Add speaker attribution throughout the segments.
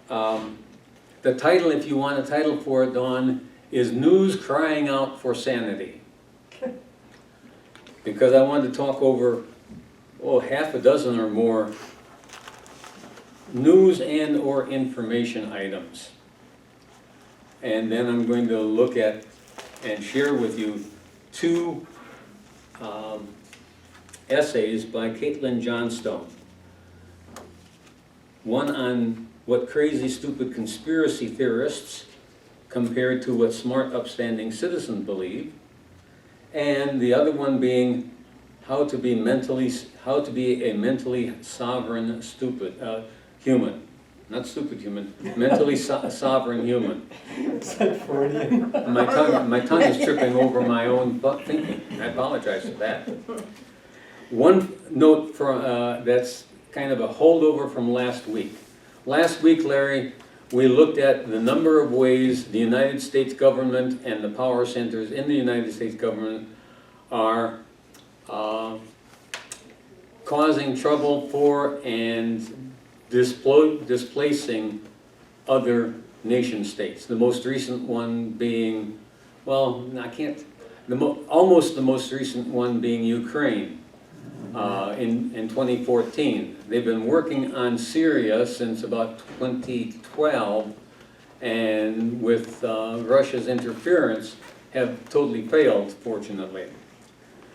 Speaker 1: The title, if you want a title for it, Dawn, is News Crying Out for Sanity. Because I wanted to talk over, half a dozen or more news and or information items. And then I'm going to look at and share with you two essays by Caitlin Johnstone. One on what crazy, stupid conspiracy theorists compared to what smart, upstanding citizens believe, and the other one being how to be a mentally sovereign, human. Not stupid human, mentally sovereign human.
Speaker 2: Is that Freudian?
Speaker 1: My tongue is tripping over my own thinking. I apologize for that. One note that's kind of a holdover from last week. Last week, Larry, we looked at the number of ways the United States government and the power centers in the United States government are causing trouble for and displacing other nation states. The most recent one being, almost the most recent one being Ukraine in 2014. They've been working on Syria since about 2012, and with Russia's interference have totally failed, fortunately.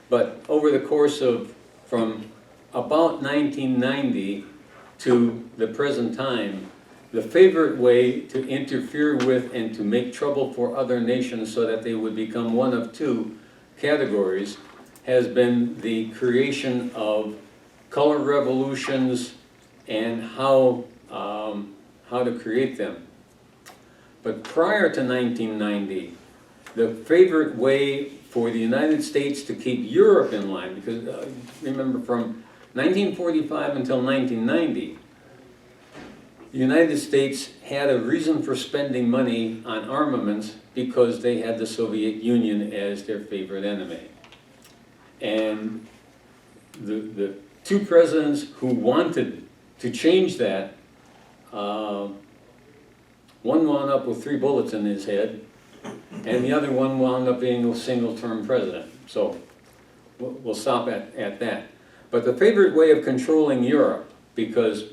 Speaker 1: But over the course of from about 1990 to the present time, the favorite way to interfere with and to make trouble for other nations so that they would become one of two categories has been the creation of color revolutions and how to create them. But prior to 1990, the favorite way for the United States to keep Europe in line, because remember from 1945 until 1990, the United States had a reason for spending money on armaments because they had the Soviet Union as their favorite enemy. And the two presidents who wanted to change that, one wound up with 3 bullets in his head, and the other one wound up being a single-term president. So we'll stop at that. But the favorite way of controlling Europe, because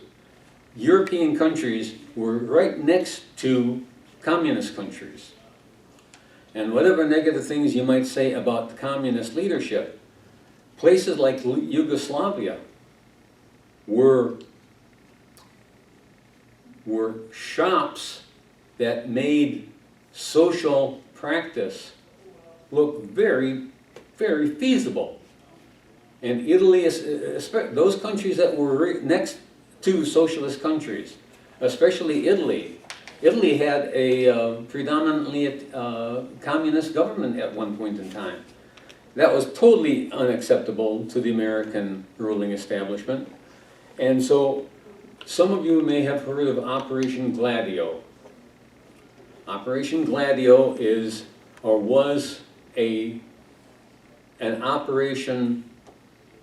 Speaker 1: European countries were right next to communist countries. And whatever negative things you might say about the communist leadership, places like Yugoslavia were shops that made social practice look very, very feasible. And Italy, those countries that were next to socialist countries, especially Italy. Italy had a predominantly communist government at one point in time. That was totally unacceptable to the American ruling establishment. And so some of you may have heard of Operation Gladio. Operation Gladio is, or was, an operation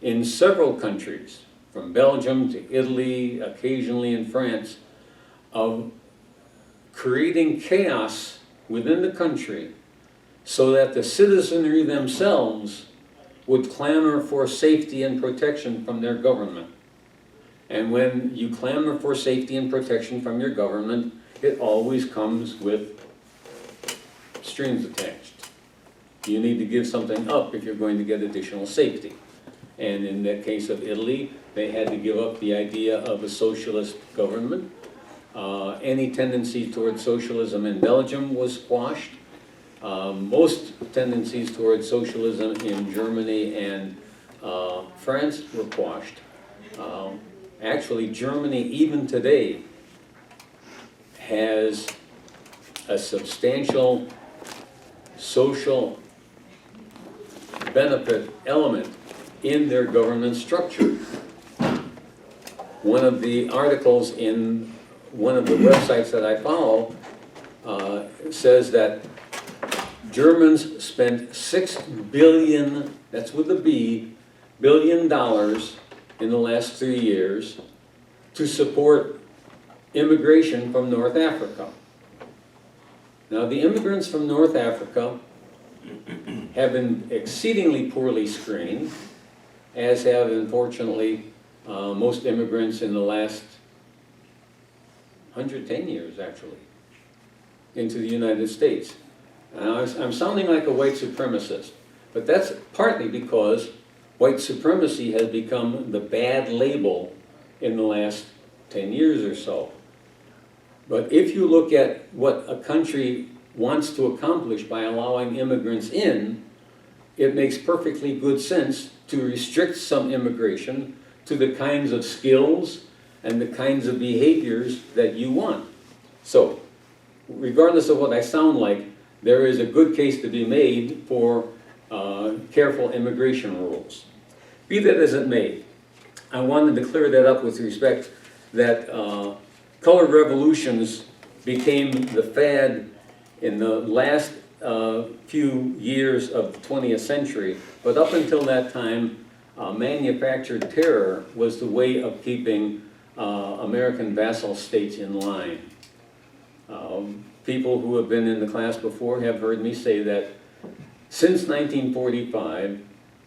Speaker 1: in several countries, from Belgium to Italy, occasionally in France, of creating chaos within the country so that the citizenry themselves would clamor for safety and protection from their government. And when you clamor for safety and protection from your government, it always comes with strings attached. You need to give something up if you're going to get additional safety. And in the case of Italy, they had to give up the idea of a socialist government. Any tendency towards socialism in Belgium was quashed. Most tendencies towards socialism in Germany and France were quashed. Actually, Germany, even today, has a substantial social benefit element in their government structure. One of the articles in one of the websites that I follow says that Germans spent $6 billion, that's with a B, $billion in the last 3 years to support immigration from North Africa. Now, the immigrants from North Africa have been exceedingly poorly screened, as have, unfortunately, most immigrants in the last 110 years, actually, into the United States. Now, I'm sounding like a white supremacist, but that's partly because white supremacy has become the bad label in the last 10 years or so. But if you look at what a country wants to accomplish by allowing immigrants in, it makes perfectly good sense to restrict some immigration to the kinds of skills and the kinds of behaviors that you want. So, regardless of what I sound like, there is a good case to be made for careful immigration rules. Be that as it may, I wanted to clear that up with respect that color revolutions became the fad in the last few years of the 20th century, but up until that time, manufactured terror was the way of keeping American vassal states in line. People who have been in the class before have heard me say that since 1945,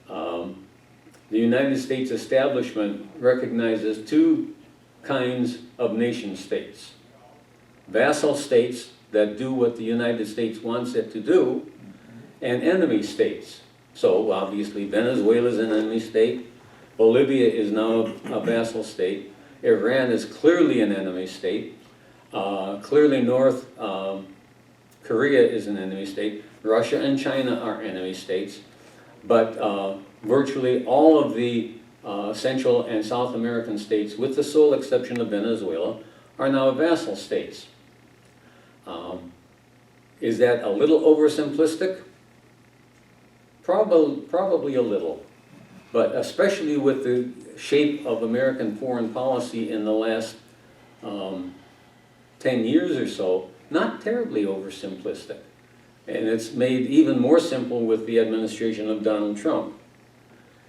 Speaker 1: the United States establishment recognizes two kinds of nation states. Vassal states that do what the United States wants it to do, and enemy states. So obviously Venezuela is an enemy state, Bolivia is now a vassal state, Iran is clearly an enemy state, clearly North Korea is an enemy state, Russia and China are enemy states, but virtually all of the Central and South American states, with the sole exception of Venezuela, are now vassal states. Is that a little oversimplistic? Probably a little, but especially with the shape of American foreign policy in the last 10 years or so, not terribly oversimplistic. And it's made even more simple with the administration of Donald Trump.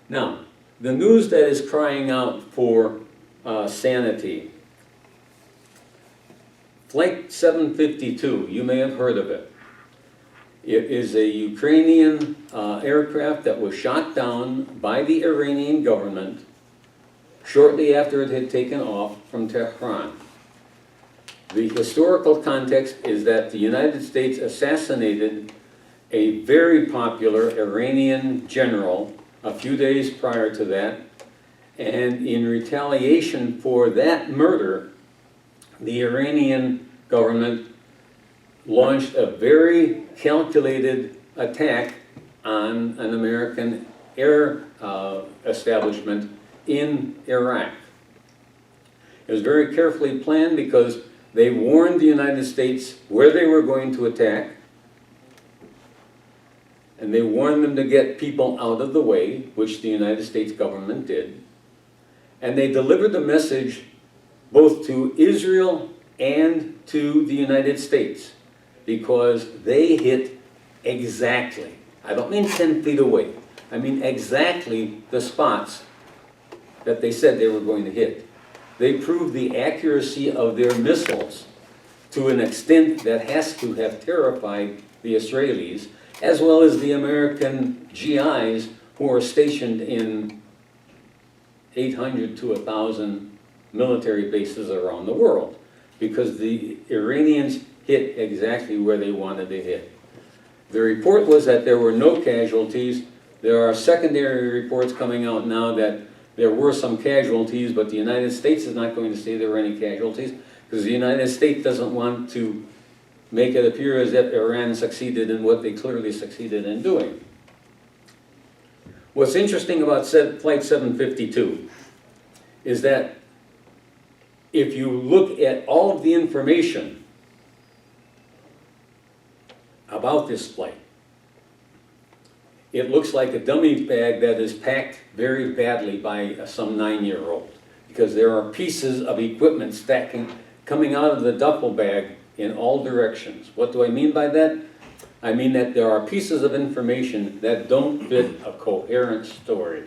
Speaker 1: Now, the news that is crying out for sanity. Flight 752, you may have heard of it. It is a Ukrainian aircraft that was shot down by the Iranian government shortly after it had taken off from Tehran. The historical context is that the United States assassinated a very popular Iranian general a few days prior to that, and in retaliation for that murder, the Iranian government launched a very calculated attack on an American air establishment in Iraq. It was very carefully planned because they warned the United States where they were going to attack, and they warned them to get people out of the way, which the United States government did. And they delivered the message both to Israel and to the United States, because they hit exactly, I don't mean 10 feet away, I mean exactly the spots that they said they were going to hit. They proved the accuracy of their missiles to an extent that has to have terrified the Israelis, as well as the American GIs who are stationed in 800 to 1,000 military bases around the world, because the Iranians hit exactly where they wanted to hit. The report was that there were no casualties. There are secondary reports coming out now that there were some casualties, but the United States is not going to say there were any casualties, because the United States doesn't want to make it appear as if Iran succeeded in what they clearly succeeded in doing. What's interesting about Flight 752 is that if you look at all of the information about this flight, it looks like a dummy bag that is packed very badly by some 9-year-old, because there are pieces of equipment coming out of the duffel bag in all directions. What do I mean by that? I mean that there are pieces of information that don't fit a coherent story.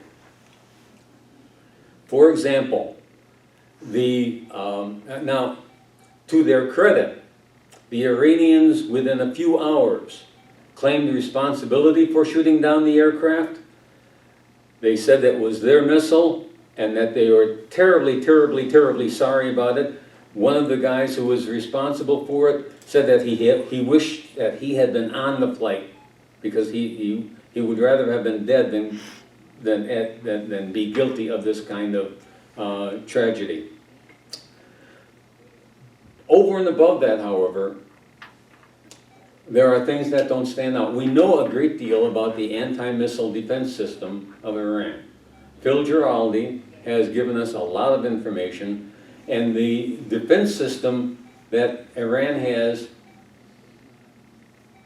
Speaker 1: For example, now To their credit, the Iranians, within a few hours, claimed responsibility for shooting down the aircraft. They said that it was their missile and that they were terribly, terribly, terribly sorry about it. One of the guys who was responsible for it said that he wished that he had been on the flight because he would rather have been dead than be guilty of this kind of tragedy. Over and above that, however, there are things that don't stand out. We know a great deal about the anti-missile defense system of Iran. Phil Giraldi has given us a lot of information, and the defense system that Iran has,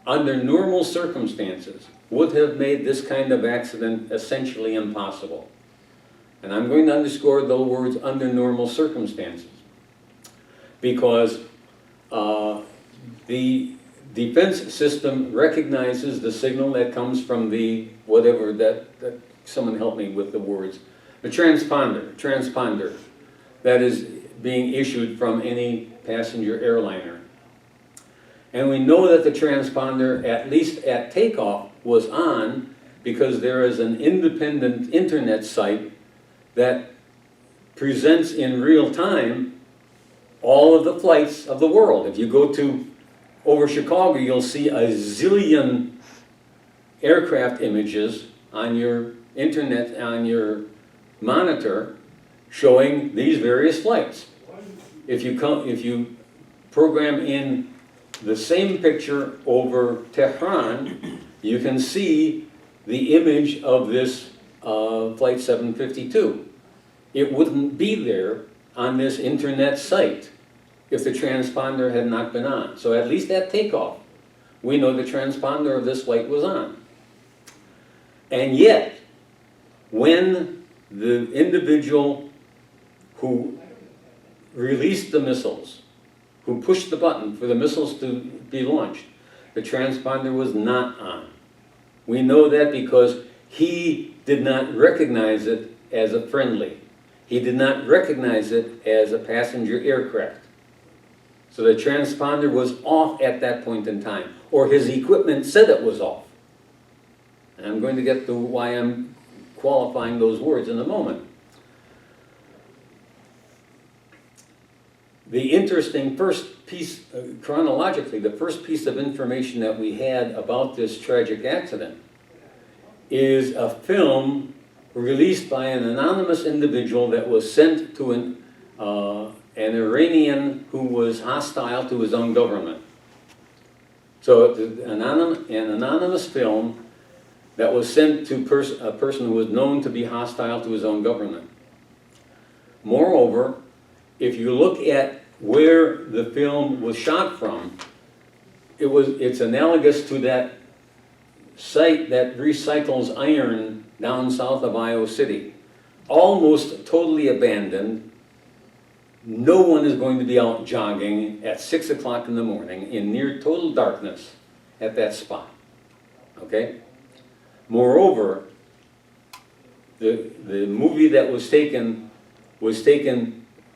Speaker 1: under normal circumstances, would have made this kind of accident essentially impossible. And I'm going to underscore the words "under normal circumstances," because the defense system recognizes the signal that comes from the, whatever that someone help me with the words, the transponder that is being issued from any passenger airliner. And we know that the transponder, at least at takeoff, was on because there is an independent internet site that presents in real time all of the flights of the world. If you go over Chicago, you'll see a zillion aircraft images on your internet, on your monitor, showing these various flights. If you program in the same picture over Tehran, you can see the image of this Flight 752. It wouldn't be there on this internet site if the transponder had not been on. So at least at takeoff, we know the transponder of this flight was on. And yet, when the individual who released the missiles, who pushed the button for the missiles to be launched, the transponder was not on. We know that because he did not recognize it as a friendly. He did not recognize it as a passenger aircraft. So the transponder was off at that point in time, or his equipment said it was off. And I'm going to get to why I'm qualifying those words in a moment. The interesting first piece, chronologically, the first piece of information that we had about this tragic accident is a film released by an anonymous individual that was sent to an Iranian who was hostile to his own government. So an anonymous film that was sent to a person who was known to be hostile to his own government. Moreover, if you look at where the film was shot from, it's analogous to that site that recycles iron down south of Iowa City. Almost totally abandoned. No one is going to be out jogging at 6 o'clock in the morning in near total darkness at that spot. Okay? Moreover, the movie that was taken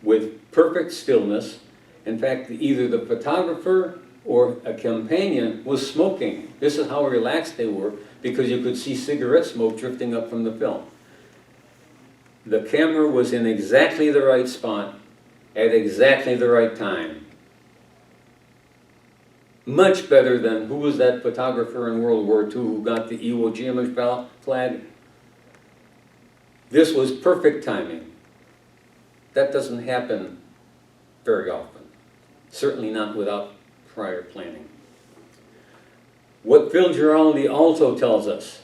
Speaker 1: with perfect stillness. In fact, either the photographer or a companion was smoking. This is how relaxed they were, because you could see cigarette smoke drifting up from the film. The camera was in exactly the right spot at exactly the right time. Much better than, who was that photographer in World War II who got the Iwo Jima flag? This was perfect timing. That doesn't happen very often. Certainly not without prior planning. What Phil Giraldi also tells us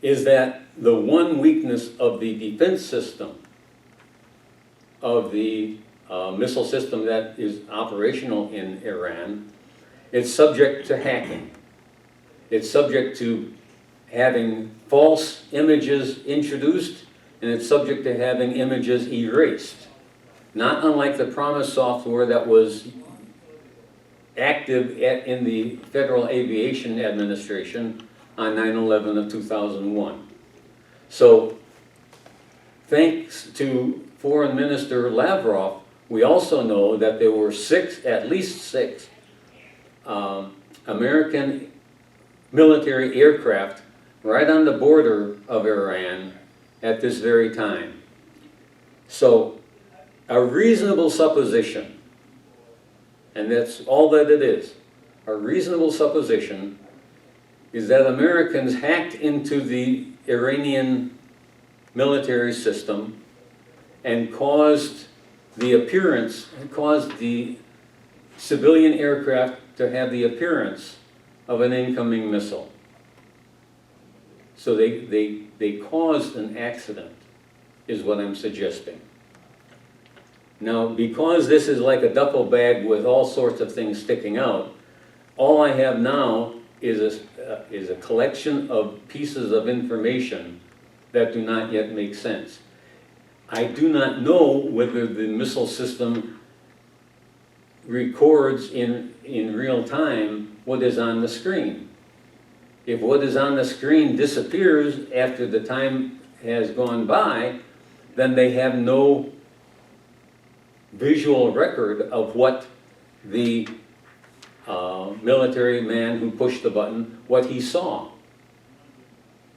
Speaker 1: is that the one weakness of the defense system, of the missile system that is operational in Iran, it's subject to hacking. It's subject to having false images introduced, and it's subject to having images erased. Not unlike the Promise software that was active in the Federal Aviation Administration on 9/11 of 2001. So, thanks to Foreign Minister Lavrov, We also know that there were at least six American military aircraft right on the border of Iran at this very time. So a reasonable supposition, and that's all that it is, a reasonable supposition is that Americans hacked into the Iranian military system and caused the civilian aircraft to have the appearance of an incoming missile. So they caused an accident, is what I'm suggesting. Now, because this is like a duffel bag with all sorts of things sticking out, all I have now is a collection of pieces of information that do not yet make sense. I do not know whether the missile system records in real time what is on the screen. If what is on the screen disappears after the time has gone by, then they have no visual record of what the military man who pushed the button, what he saw.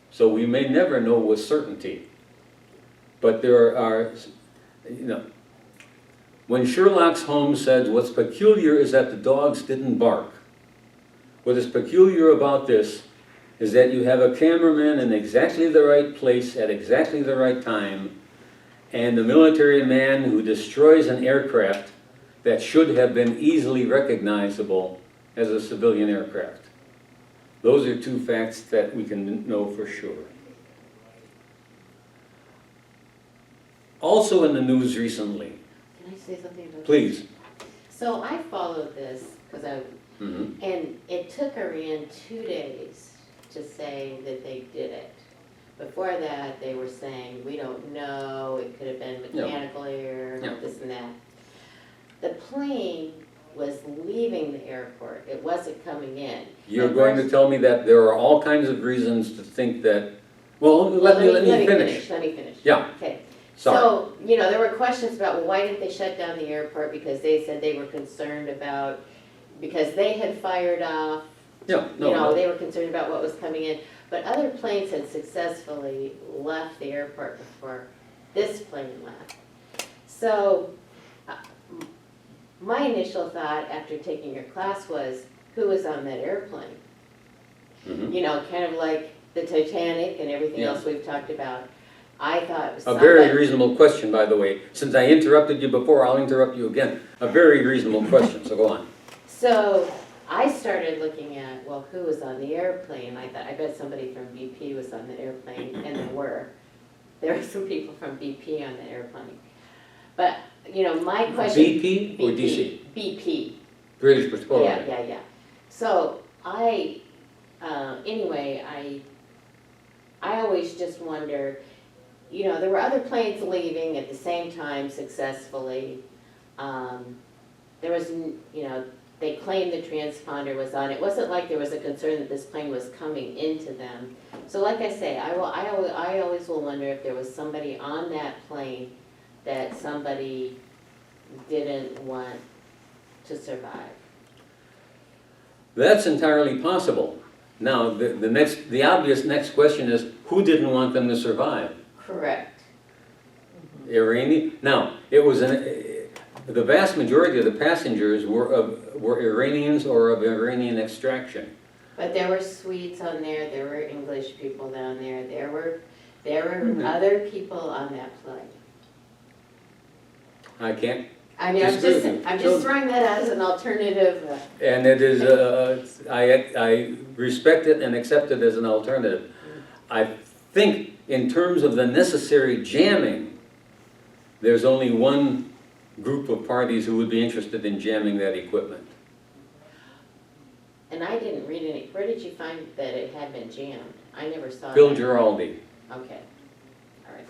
Speaker 1: So we may never know with certainty. But there are, when Sherlock Holmes said, what's peculiar is that the dogs didn't bark. What is peculiar about this is that you have a cameraman in exactly the right place at exactly the right time, and the military man who destroys an aircraft that should have been easily recognizable as a civilian aircraft. Those are two facts that we can know for sure. Also in the news recently.
Speaker 3: Can I say something about
Speaker 1: Please.
Speaker 3: this? So I followed this because and it took Iran 2 days to say that they did it. Before that, they were saying, we don't know, it could have been mechanical error, this and that. The plane was leaving the airport. It wasn't coming in.
Speaker 1: You're going to tell me that there are all kinds of reasons to think that, well, let me finish.
Speaker 3: Let me finish.
Speaker 1: Yeah.
Speaker 3: Okay.
Speaker 1: Sorry.
Speaker 3: So, there were questions about, well, why didn't they shut down the airport? Because they said they were concerned about, because they had fired off, they were concerned about what was coming in. But other planes had successfully left the airport before this plane left. So, my initial thought after taking your class was, who was on that airplane? Kind of like the Titanic and everything else we've talked about. I thought it was
Speaker 1: a very reasonable question, by the way. Since I interrupted you before, I'll interrupt you again. A very reasonable question, so go on.
Speaker 3: So I started looking at, well, who was on the airplane? I thought, I bet somebody from BP was on the airplane, and there were. There were some people from BP on the airplane. But, my question...
Speaker 1: BP or DC?
Speaker 3: BP.
Speaker 1: British Petroleum.
Speaker 3: Yeah. So anyway, I always just wonder, there were other planes leaving at the same time successfully. There was, they claimed the transponder was on. It wasn't like there was a concern that this plane was coming into them. So like I say, I always will wonder if there was somebody on that plane that somebody didn't want to survive.
Speaker 1: That's entirely possible. Now, the obvious next question is, who didn't want them to survive?
Speaker 3: Correct.
Speaker 1: Iranian. Now, it was the vast majority of the passengers were Iranians or of Iranian extraction.
Speaker 3: But there were Swedes on there. There were English people down there. There were other people on that plane.
Speaker 1: I can't.
Speaker 3: I'm just throwing that out as an alternative.
Speaker 1: And it is, I respect it and accept it as an alternative. I think in terms of the necessary jamming, there's only one group of parties who would be interested in jamming that equipment.
Speaker 3: And I didn't read any. Where did you find that it had been jammed? I never saw
Speaker 1: Bill
Speaker 3: that.
Speaker 1: Giraldi.
Speaker 3: Okay. All right.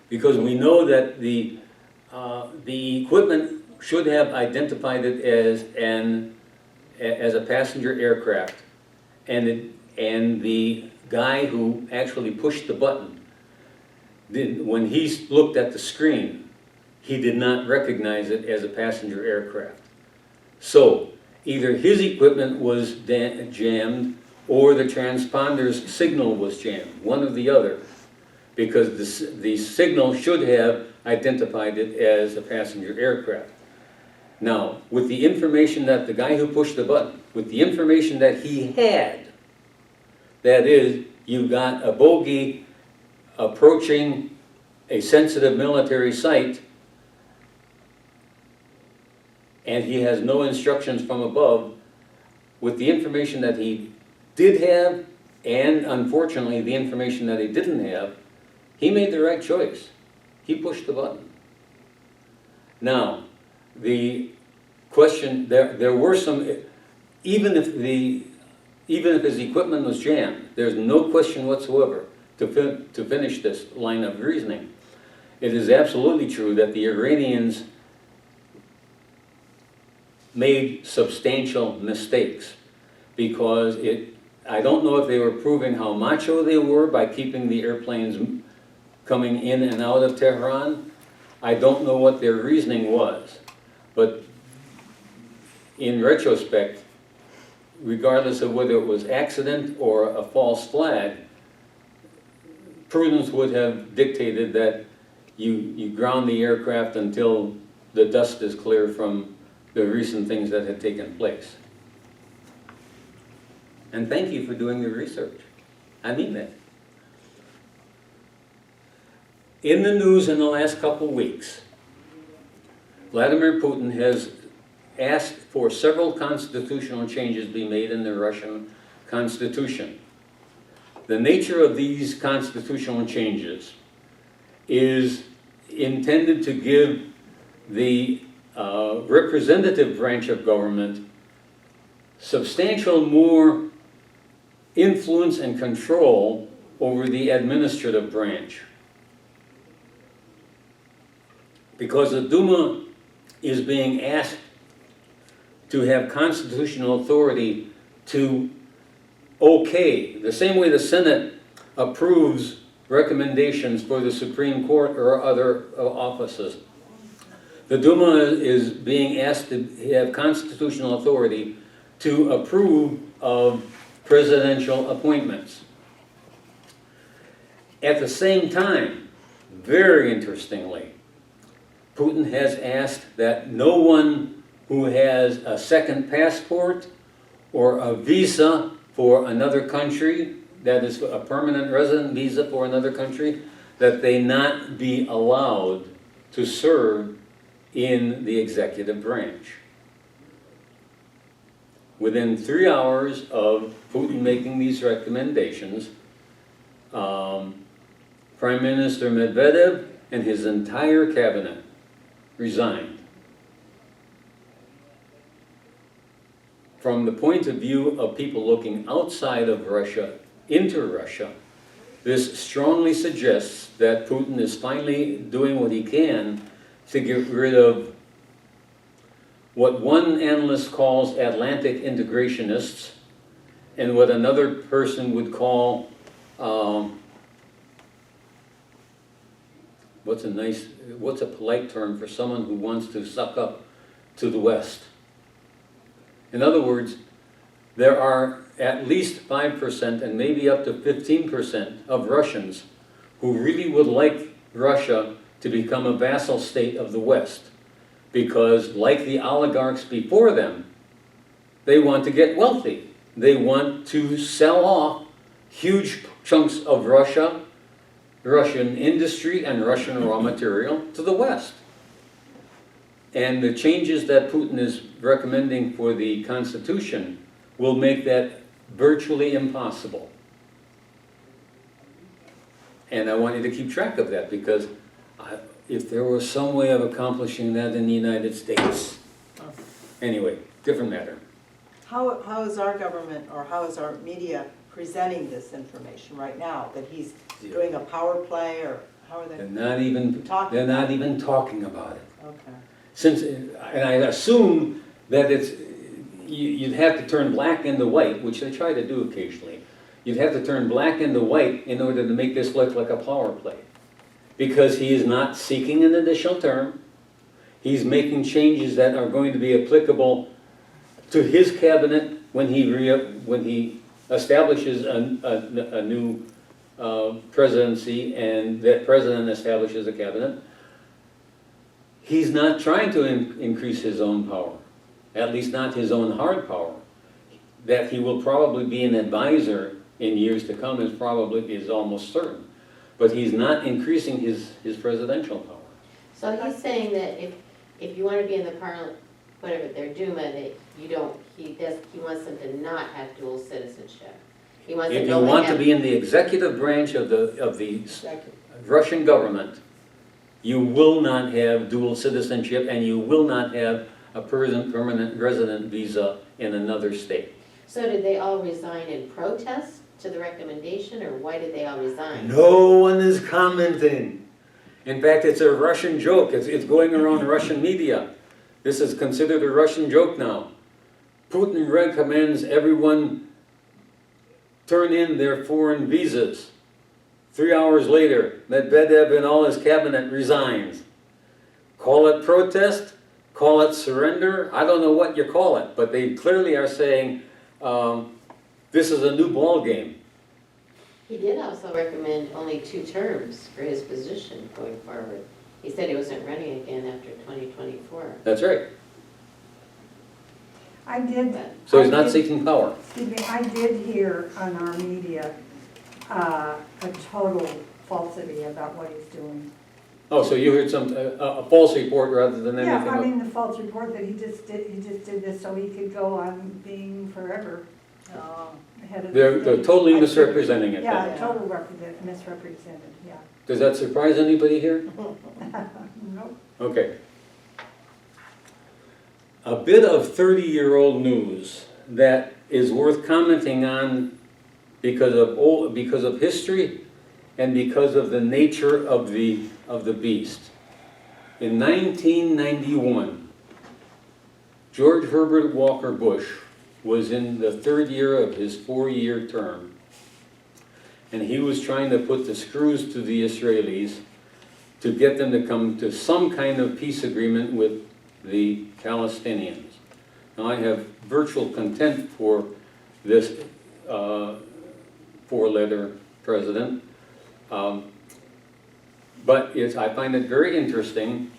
Speaker 1: Because we know that the equipment should have identified it as a passenger aircraft, and the guy who actually pushed the button, when he looked at the screen, he did not recognize it as a passenger aircraft. So either his equipment was jammed or the transponder's signal was jammed, one or the other, because the signal should have identified it as a passenger aircraft. Now, with the information that the guy who pushed the button, with the information that he had, that is, you've got a bogey approaching a sensitive military site, and he has no instructions from above, with the information that he did have, and unfortunately the information that he didn't have, he made the right choice. He pushed the button. Now, the question, there were some, even if his equipment was jammed, there's no question whatsoever to finish this line of reasoning. It is absolutely true that the Iranians made substantial mistakes, because I don't know if they were proving how macho they were by keeping the airplanes coming in and out of Tehran. I don't know what their reasoning was, but in retrospect, regardless of whether it was accident or a false flag, prudence would have dictated that you ground the aircraft until the dust is clear from the recent things that had taken place. And thank you for doing the research. I mean that. In the news in the last couple weeks, Vladimir Putin has asked for several constitutional changes be made in the Russian constitution. The nature of these constitutional changes is intended to give the representative branch of government substantial more influence and control over the administrative branch. Because the Duma is being asked to have constitutional authority to okay, the same way the Senate approves recommendations for the Supreme Court or other offices. The Duma is being asked to have constitutional authority to approve of presidential appointments. At the same time, very interestingly, Putin has asked that no one who has a second passport or a visa for another country, that is a permanent resident visa for another country, that they not be allowed to serve in the executive branch. Within 3 hours of Putin making these recommendations, Prime Minister Medvedev and his entire cabinet resigned. From the point of view of people looking outside of Russia into Russia, this strongly suggests that Putin is finally doing what he can to get rid of what one analyst calls Atlantic integrationists and what another person would call what's a polite term for someone who wants to suck up to the West? In other words, there are at least 5% and maybe up to 15% of Russians who really would like Russia to become a vassal state of the West, because like the oligarchs before them, they want to get wealthy. They want to sell off huge chunks of Russia, Russian industry and Russian raw material to the West. And the changes that Putin is recommending for the Constitution will make that virtually impossible. And I want you to keep track of that, because if there was some way of accomplishing that in the United States. Anyway, different matter.
Speaker 4: How is our government, or how is our media presenting this information right now? That he's doing a power play, or how are they?
Speaker 1: They're not even talking about it.
Speaker 4: Okay.
Speaker 1: And I assume that you'd have to turn black into white, which they try to do occasionally. You'd have to turn black into white in order to make this look like a power play. Because he is not seeking an additional term. He's making changes that are going to be applicable to his cabinet when he establishes a new presidency and that president establishes a cabinet. He's not trying to increase his own power, at least not his own hard power. That he will probably be an advisor in years to come is almost certain. But he's not increasing his presidential power.
Speaker 3: So he's saying that if you want to be in the parliament, whatever, their Duma, that he wants them to not have dual citizenship. He wants them
Speaker 1: If
Speaker 3: to
Speaker 1: you
Speaker 3: only
Speaker 1: want to
Speaker 3: have-
Speaker 1: be in the executive branch of the Russian government, you will not have dual citizenship and you will not have a permanent resident visa in another state.
Speaker 3: So did they all resign in protest to the recommendation, or why did they all resign?
Speaker 1: No one is commenting. In fact, it's a Russian joke. It's going around Russian media. This is considered a Russian joke now. Putin recommends everyone turn in their foreign visas. 3 hours later, Medvedev and all his cabinet resigns. Call it protest, call it surrender, I don't know what you call it, but they clearly are saying this is a new ball game.
Speaker 3: He did also recommend only 2 terms for his position going forward. He said he wasn't running again after 2024.
Speaker 1: That's right.
Speaker 5: I did.
Speaker 1: So he's
Speaker 5: I
Speaker 1: not
Speaker 5: did-
Speaker 1: seeking power.
Speaker 5: Excuse me, I did hear on our media a total falsity about what he's doing.
Speaker 1: Oh, so you heard a false report rather than anything
Speaker 5: Yeah, I
Speaker 1: else.
Speaker 5: mean, the false report that he just did this so he could go on being forever head of the
Speaker 1: They're
Speaker 5: state.
Speaker 1: totally
Speaker 5: I-
Speaker 1: misrepresenting it.
Speaker 5: Yeah,
Speaker 1: then.
Speaker 5: total misrepresented, yeah.
Speaker 1: Does that surprise anybody here?
Speaker 5: Nope.
Speaker 1: Okay. A bit of 30-year-old news that is worth commenting on because of history and because of the nature of the beast. In 1991, George Herbert Walker Bush was in the 3rd year of his 4-year term, and he was trying to put the screws to the Israelis to get them to come to some kind of peace agreement with the Palestinians. Now, I have virtual contempt for this 4-letter president, but I find it very interesting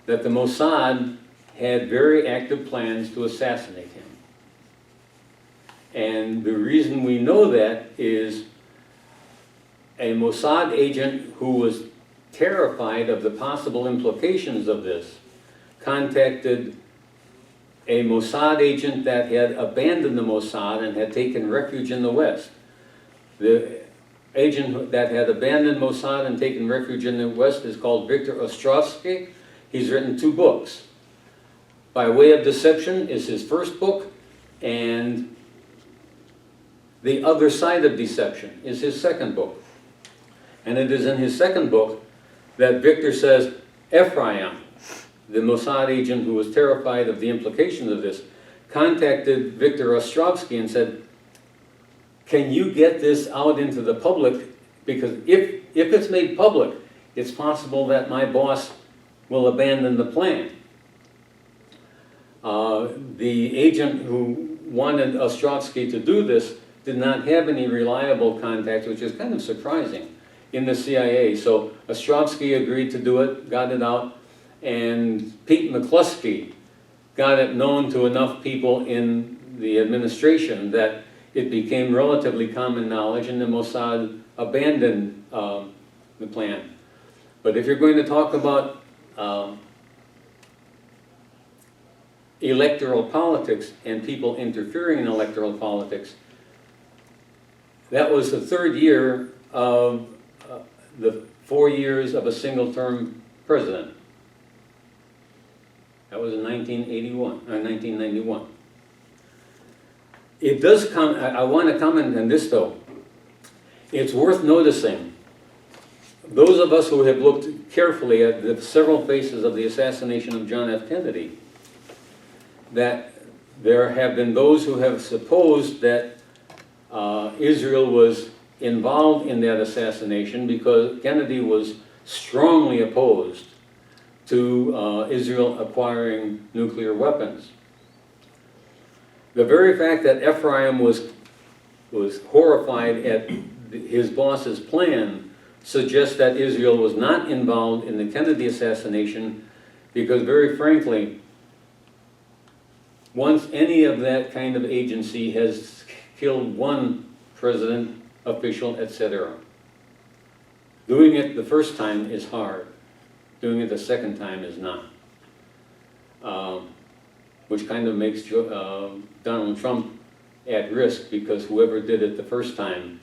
Speaker 1: that the Mossad had very active plans to assassinate him. And the reason we know that is a Mossad agent who was terrified of the possible implications of this contacted a Mossad agent that had abandoned the Mossad and had taken refuge in the West. The agent that had abandoned Mossad and taken refuge in the West is called Victor Ostrovsky. He's written 2 books. By Way of Deception is his first book, and The Other Side of Deception is his second book. And it is in his second book that Victor says, Ephraim, the Mossad agent who was terrified of the implications of this, contacted Victor Ostrovsky and said, can you get this out into the public? Because if it's made public, it's possible that my boss will abandon the plan. The agent who wanted Ostrovsky to do this did not have any reliable contacts, which is kind of surprising, in the CIA. So Ostrovsky agreed to do it, got it out, and Pete McCluskey got it known to enough people in the administration that it became relatively common knowledge, and the Mossad abandoned the plan. But if you're going to talk about electoral politics and people interfering in electoral politics, that was the 3rd year of the 4 years of a single-term president. That was in 1991. It does come, I want to comment on this though. It's worth noticing, those of us who have looked carefully at the several phases of the assassination of John F. Kennedy, that there have been those who have supposed that Israel was involved in that assassination because Kennedy was strongly opposed to Israel acquiring nuclear weapons. The very fact that Ephraim was horrified at his boss's plan suggests that Israel was not involved in the Kennedy assassination, because very frankly, once any of that kind of agency has killed one president, official, etc., doing it the first time is hard. Doing it the second time is not. Which kind of makes Donald Trump at risk, because whoever did it the first time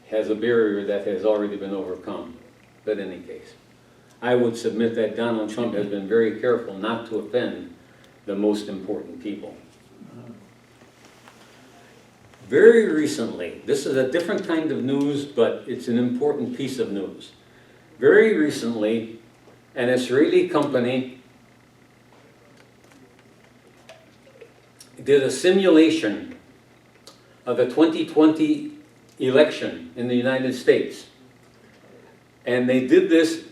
Speaker 1: has a barrier that has already been overcome. But in any case, I would submit that Donald Trump has been very careful not to offend the most important people. Very recently, this is a different kind of news, but it's an important piece of news. Very recently, an Israeli company did a simulation of the 2020 election in the United States. And they did this,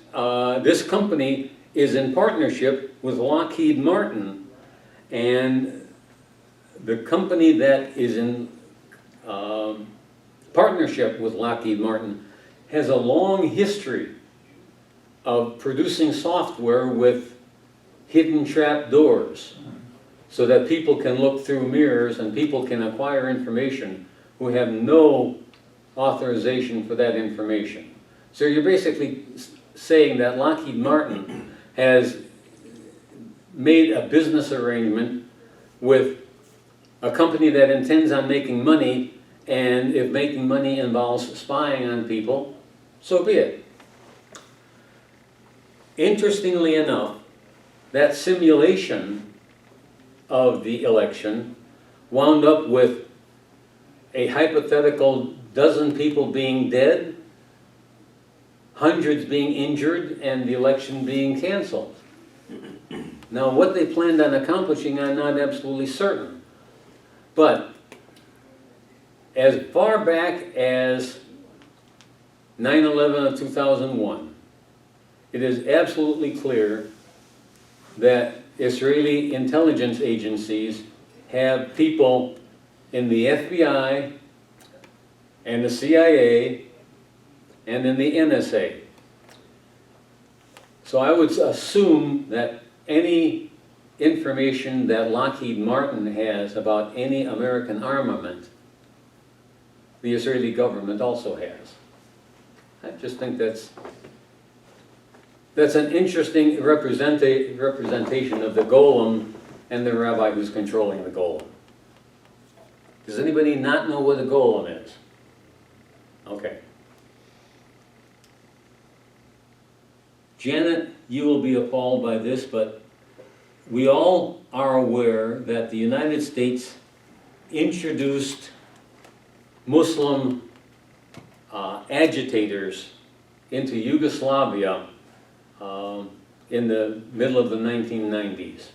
Speaker 1: this company is in partnership with Lockheed Martin, and the company that is in partnership with Lockheed Martin has a long history of producing software with hidden trap doors, so that people can look through mirrors and people can acquire information who have no authorization for that information. So you're basically saying that Lockheed Martin has made a business arrangement with a company that intends on making money, and if making money involves spying on people, so be it. Interestingly enough, that simulation of the election wound up with a hypothetical dozen people being dead, hundreds being injured, and the election being canceled. Now, what they planned on accomplishing, I'm not absolutely certain. But as far back as 9/11 of 2001, it is absolutely clear that Israeli intelligence agencies have people in the FBI and the CIA and in the NSA. So I would assume that any information that Lockheed Martin has about any American armament, the Israeli government also has. I just think that's an interesting representation of the golem and the rabbi who's controlling the golem. Does anybody not know what a golem is? Okay. Janet, you will be appalled by this, but we all are aware that the United States introduced Muslim agitators into Yugoslavia in the middle of the 1990s.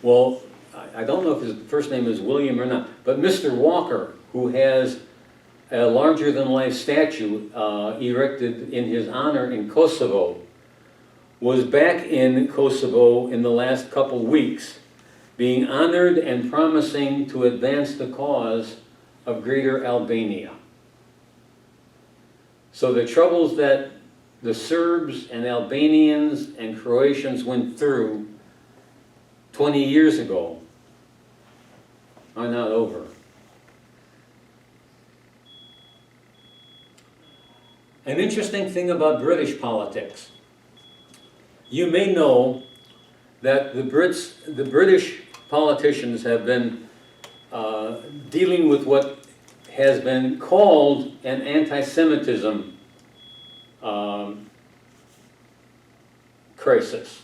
Speaker 1: Well, I don't know if his first name is William or not, but Mr. Walker, who has a larger-than-life statue erected in his honor in Kosovo, was back in Kosovo in the last couple weeks, being honored and promising to advance the cause of Greater Albania. So the troubles that the Serbs and Albanians and Croatians went through 20 years ago are not over. An interesting thing about British politics. You may know that the British politicians have been dealing with what has been called an anti-Semitism crisis.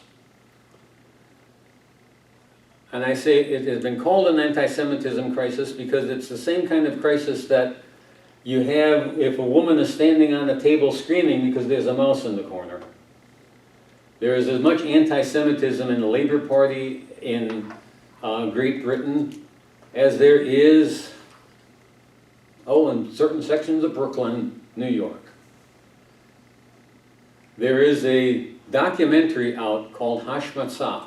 Speaker 1: And I say it has been called an anti-Semitism crisis because it's the same kind of crisis that you have if a woman is standing on a table screaming because there's a mouse in the corner. There is as much anti-Semitism in the Labour Party in Great Britain as there is, in certain sections of Brooklyn, New York. There is a documentary out called Hashmatzah.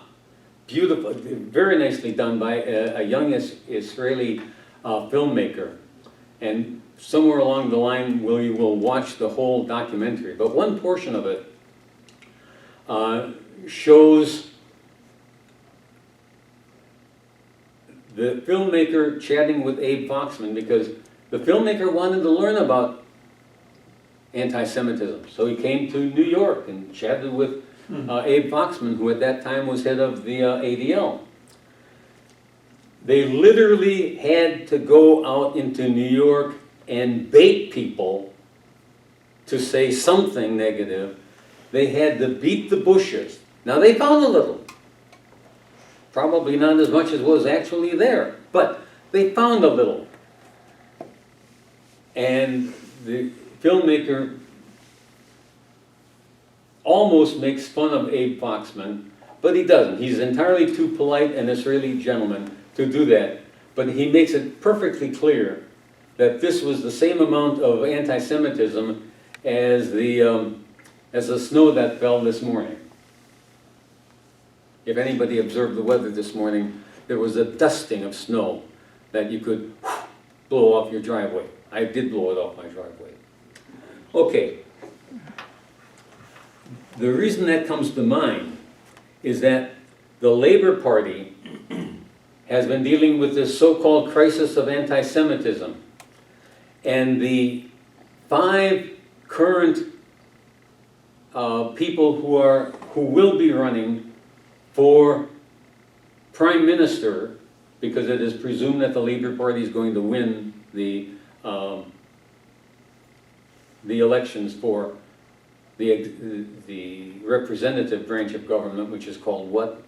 Speaker 1: Beautiful, very nicely done by a young Israeli filmmaker. And somewhere along the line we will watch the whole documentary. But one portion of it shows the filmmaker chatting with Abe Foxman, because the filmmaker wanted to learn about anti-Semitism. So he came to New York and chatted with Abe Foxman, who at that time was head of the ADL. They literally had to go out into New York and bait people to say something negative. They had to beat the bushes. Now they found a little. Probably not as much as was actually there, but they found a little. And the filmmaker almost makes fun of Abe Foxman, but he doesn't. He's entirely too polite an Israeli gentleman to do that. But he makes it perfectly clear that this was the same amount of anti-Semitism as the snow that fell this morning. If anybody observed the weather this morning, there was a dusting of snow that you could blow off your driveway. I did blow it off my driveway. Okay. The reason that comes to mind is that the Labor Party has been dealing with this so-called crisis of anti-Semitism. And the 5 current people who will be running for Prime Minister, because it is presumed that the Labour Party is going to win the elections for the representative branch of government, which is called what?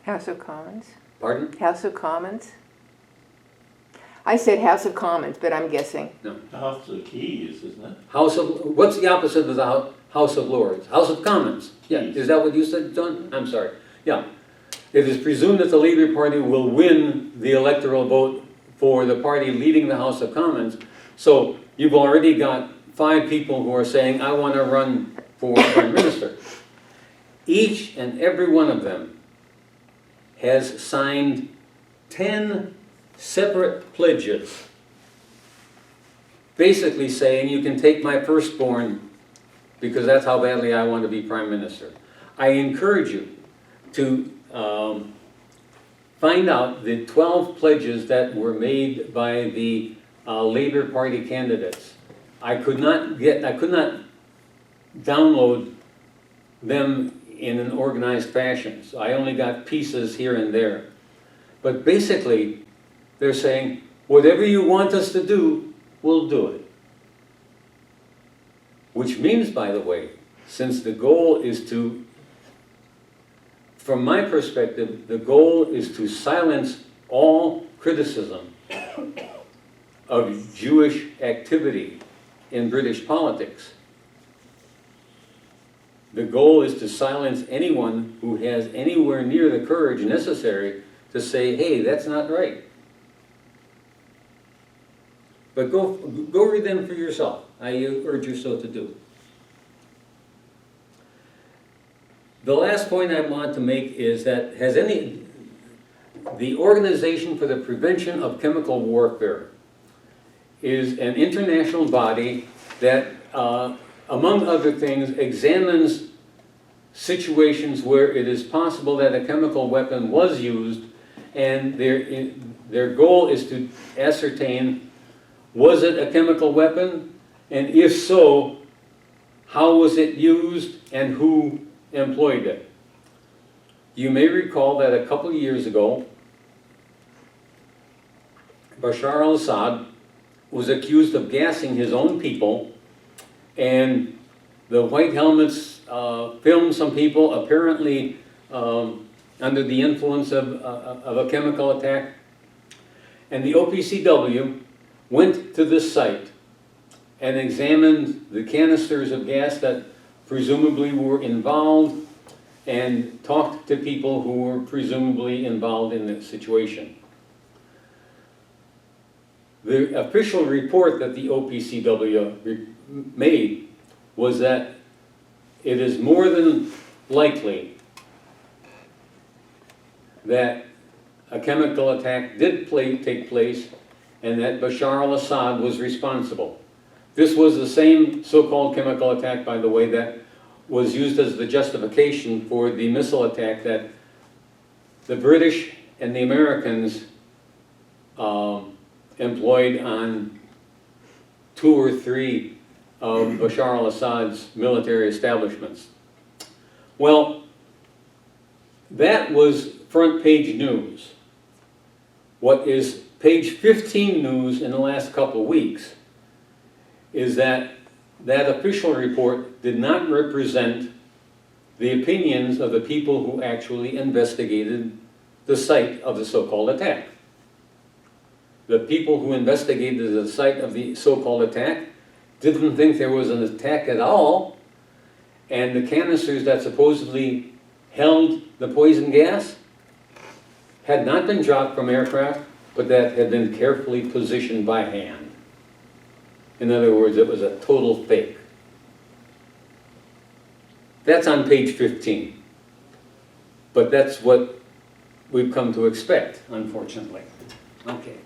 Speaker 6: House of Commons.
Speaker 1: Pardon?
Speaker 6: House of Commons. I said House of Commons, but I'm guessing.
Speaker 1: No.
Speaker 2: House of Keys, isn't it?
Speaker 1: House of, what's the opposite of the House of Lords? House of Commons. Yeah, is that what you said, John? I'm sorry. Yeah. It is presumed that the Labour Party will win the electoral vote for the party leading the House of Commons. So you've already got 5 people who are saying, I want to run for Prime Minister. Each and every one of them has signed 10 separate pledges, basically saying, you can take my firstborn because that's how badly I want to be Prime Minister. I encourage you to find out the 12 pledges that were made by the Labour Party candidates. I could not download them in an organized fashion, so I only got pieces here and there. But basically, they're saying, whatever you want us to do, we'll do it. Which means, by the way, since the goal is to, from my perspective, the goal is to silence all criticism of Jewish activity in British politics. The goal is to silence anyone who has anywhere near the courage necessary to say, hey, that's not right. But go read them for yourself. I urge you so to do. The last point I want to make is that the Organization for the Prevention of Chemical Warfare is an international body that, among other things, examines situations where it is possible that a chemical weapon was used, and their goal is to ascertain, was it a chemical weapon? And if so, how was it used and who employed it? You may recall that a couple of years ago, Bashar al-Assad was accused of gassing his own people, and the White Helmets filmed some people apparently under the influence of a chemical attack. And the OPCW went to this site and examined the canisters of gas that presumably were involved and talked to people who were presumably involved in the situation. The official report that the OPCW made was that it is more than likely that a chemical attack did take place and that Bashar al-Assad was responsible. This was the same so-called chemical attack, by the way, that was used as the justification for the missile attack that the British and the Americans employed on 2 or 3 of Bashar al-Assad's military establishments. Well, that was front page news. What is page 15 news in the last couple of weeks is that that official report did not represent the opinions of the people who actually investigated the site of the so-called attack. The people who investigated the site of the so-called attack didn't think there was an attack at all, and the canisters that supposedly held the poison gas had not been dropped from aircraft, but that had been carefully positioned by hand. In other words, it was a total fake. That's on page 15. But that's what we've come to expect, unfortunately. Okay.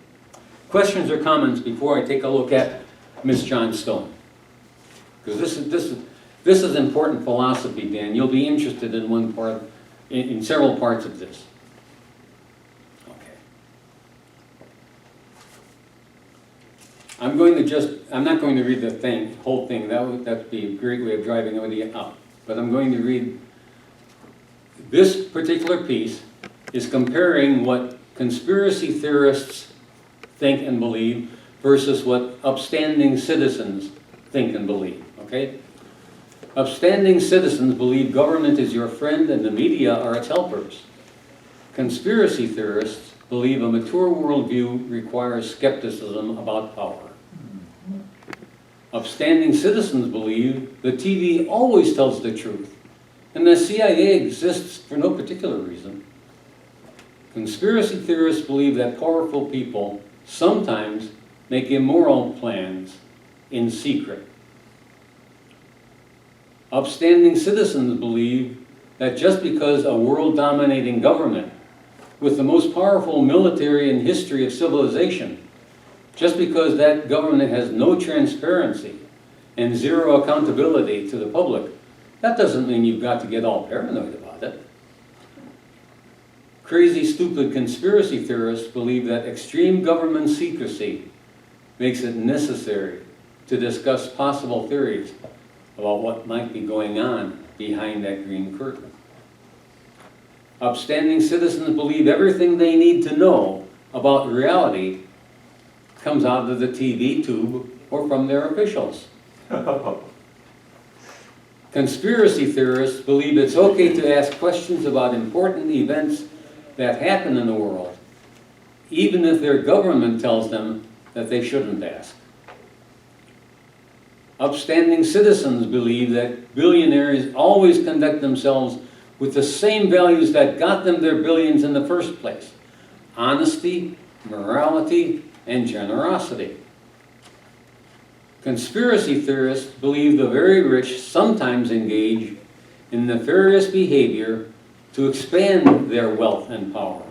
Speaker 1: Questions or comments before I take a look at Ms. Johnstone? Because this is important philosophy, Dan. You'll be interested in one part, in several parts of this. I'm not going to read the whole thing. That'd be a great way of driving everybody up. But I'm going to read, this particular piece is comparing what conspiracy theorists think and believe versus what upstanding citizens think and believe, okay? Upstanding citizens believe government is your friend and the media are its helpers. Conspiracy theorists believe a mature worldview requires skepticism about power. Upstanding citizens believe the TV always tells the truth, and the CIA exists for no particular reason. Conspiracy theorists believe that powerful people sometimes make immoral plans in secret. Upstanding citizens believe that just because a world-dominating government with the most powerful military in history of civilization, just because that government has no transparency and zero accountability to the public, that doesn't mean you've got to get all paranoid about it. Crazy, stupid conspiracy theorists believe that extreme government secrecy makes it necessary to discuss possible theories about what might be going on behind that green curtain. Upstanding citizens believe everything they need to know about reality comes out of the TV tube or from their officials. Conspiracy theorists believe it's okay to ask questions about important events that happen in the world, even if their government tells them that they shouldn't ask. Upstanding citizens believe that billionaires always conduct themselves with the same values that got them their billions in the first place: honesty, morality, and generosity. Conspiracy theorists believe the very rich sometimes engage in nefarious behavior to expand their wealth and power.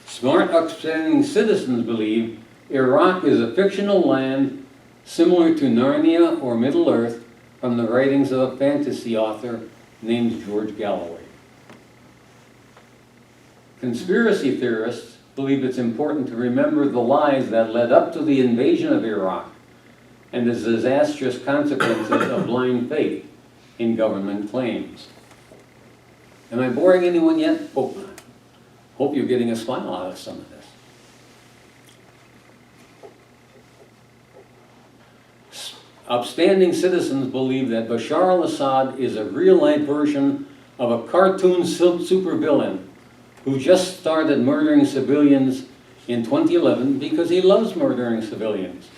Speaker 1: Smart, upstanding citizens believe Iraq is a fictional land similar to Narnia or Middle Earth from the writings of a fantasy author named George Galloway. Conspiracy theorists believe it's important to remember the lies that led up to the invasion of Iraq and the disastrous consequences of blind faith in government claims. Am I boring anyone yet? Hope not. Hope you're getting a smile out of some of this. Upstanding citizens believe that Bashar al-Assad is a real-life version of a cartoon supervillain who just started murdering civilians in 2011 because he loves murdering civilians.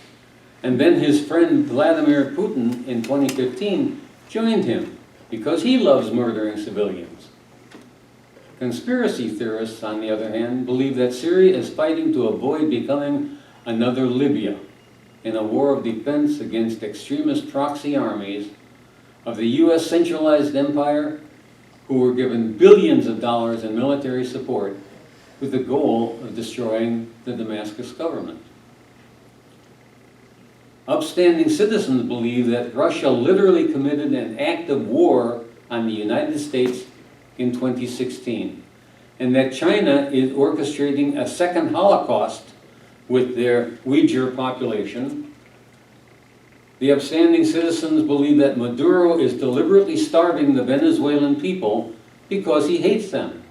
Speaker 1: And then his friend Vladimir Putin in 2015 joined him because he loves murdering civilians. Conspiracy theorists, on the other hand, believe that Syria is fighting to avoid becoming another Libya in a war of defense against extremist proxy armies of the US centralized empire who were given billions of dollars in military support with the goal of destroying the Damascus government. Upstanding citizens believe that Russia literally committed an act of war on the United States in 2016, and that China is orchestrating a second Holocaust with their Uyghur population. The upstanding citizens believe that Maduro is deliberately starving the Venezuelan people because he hates them.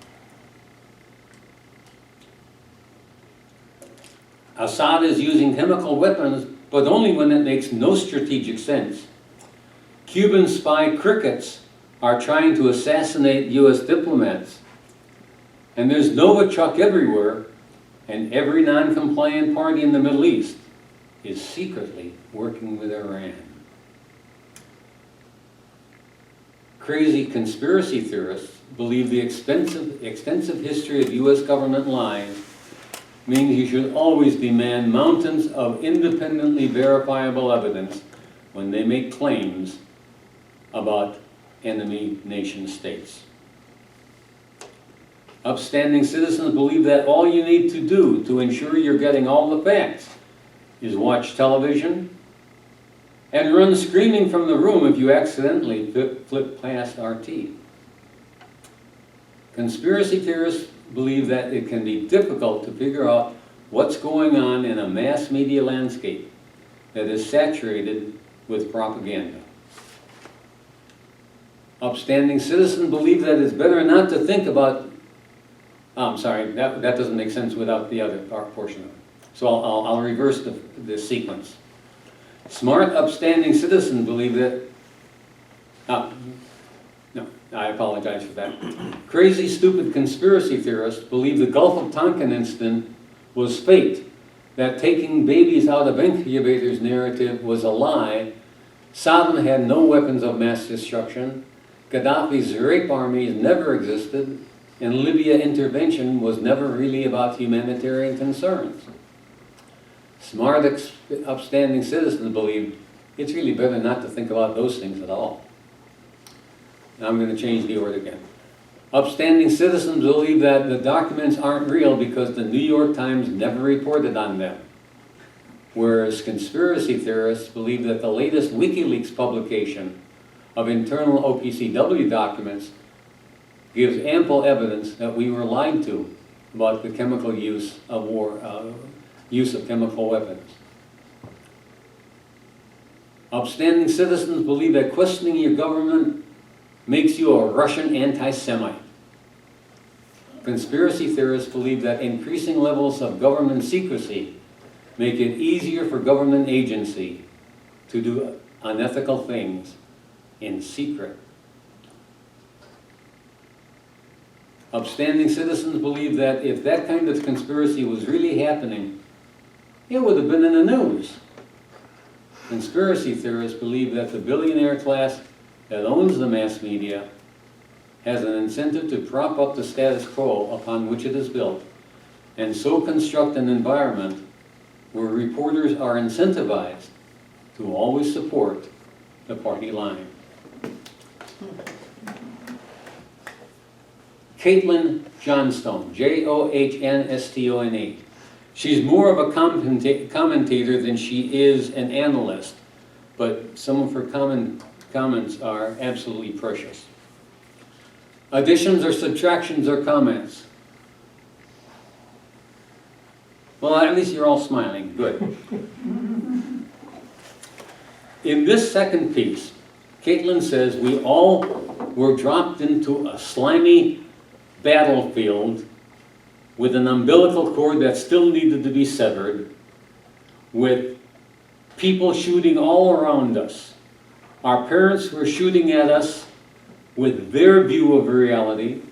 Speaker 1: Assad is using chemical weapons, but only when it makes no strategic sense. Cuban spy crickets are trying to assassinate US diplomats. And there's Novichok everywhere, and every non-compliant party in the Middle East is secretly working with Iran. Crazy conspiracy theorists believe the extensive history of US government lies means you should always demand mountains of independently verifiable evidence when they make claims about enemy nation states. Upstanding citizens believe that all you need to do to ensure you're getting all the facts is watch television and run screaming from the room if you accidentally flip past RT. Conspiracy theorists believe that it can be difficult to figure out what's going on in a mass media landscape that is saturated with propaganda. Upstanding citizens believe that it's better not to think about, I'm sorry, that doesn't make sense without the other portion of it. So I'll reverse the sequence. Smart, upstanding citizens believe that, no, I apologize for that. Crazy, stupid conspiracy theorists believe the Gulf of Tonkin incident was fake, that taking babies out of incubators narrative was a lie, Saddam had no weapons of mass destruction, Gaddafi's rape armies never existed, and Libya intervention was never really about humanitarian concerns. Smart, upstanding citizens believe it's really better not to think about those things at all. Now I'm going to change the order again. Upstanding citizens believe that the documents aren't real because the New York Times never reported on them. Whereas conspiracy theorists believe that the latest WikiLeaks publication of internal OPCW documents gives ample evidence that we were lied to about the chemical use of use of chemical weapons. Upstanding citizens believe that questioning your government makes you a Russian anti-Semite. Conspiracy theorists believe that increasing levels of government secrecy make it easier for government agency to do unethical things in secret. Upstanding citizens believe that if that kind of conspiracy was really happening, it would have been in the news. Conspiracy theorists believe that the billionaire class that owns the mass media has an incentive to prop up the status quo upon which it is built, and so construct an environment where reporters are incentivized to always support the party line. Caitlin Johnstone, Johnstone. She's more of a commentator than she is an analyst, but some of her comments are absolutely precious. Additions or subtractions or comments? Well, at least you're all smiling. Good. In this second piece, Caitlin says we all were dropped into a slimy battlefield with an umbilical cord that still needed to be severed, with people shooting all around us. Our parents were shooting at us with their view of reality.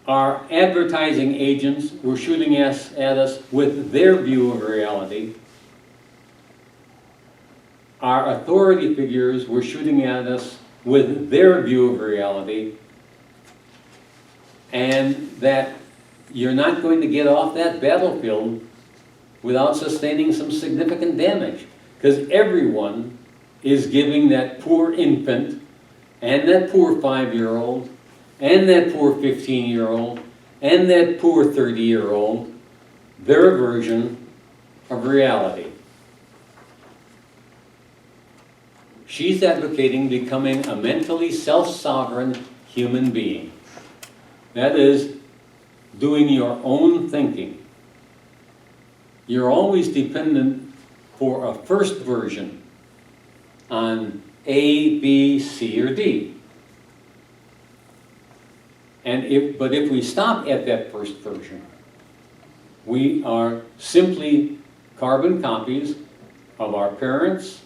Speaker 1: Our advertising agents were shooting at us with their view of reality. Our authority figures were shooting at us with their view of reality. And that you're not going to get off that battlefield without sustaining some significant damage, because everyone is giving that poor infant and that poor 5-year-old and that poor 15-year-old and that poor 30-year-old their version of reality. She's advocating becoming a mentally self-sovereign human being. That is, doing your own thinking. You're always dependent for a first version on A, B, C, or D. But if we stop at that first version, we are simply carbon copies of our parents,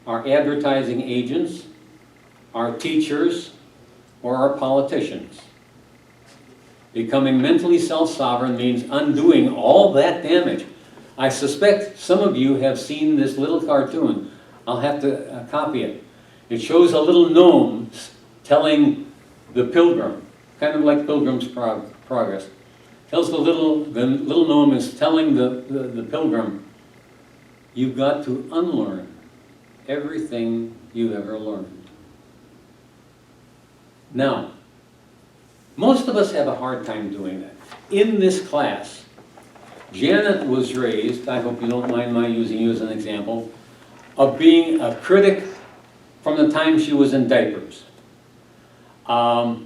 Speaker 1: our advertising agents, our teachers, or our politicians. Becoming mentally self-sovereign means undoing all that damage. I suspect some of you have seen this little cartoon. I'll have to copy it. It shows a little gnome telling the pilgrim, kind of like Pilgrim's Progress. The little gnome is telling the pilgrim, you've got to unlearn everything you ever learned. Now, most of us have a hard time doing that. In this class, Janet was raised, I hope you don't mind my using you as an example, of being a critic from the time she was in diapers. The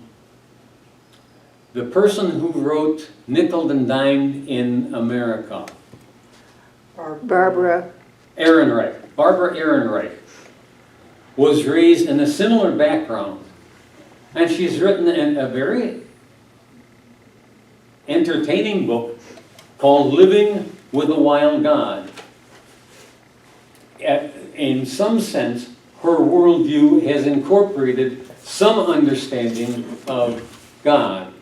Speaker 1: person who wrote Nickel and Dimed in America,
Speaker 6: Barbara.
Speaker 1: Barbara Ehrenreich, was raised in a similar background. And she's written a very entertaining book called Living with a Wild God. In some sense, her worldview has incorporated some understanding of God.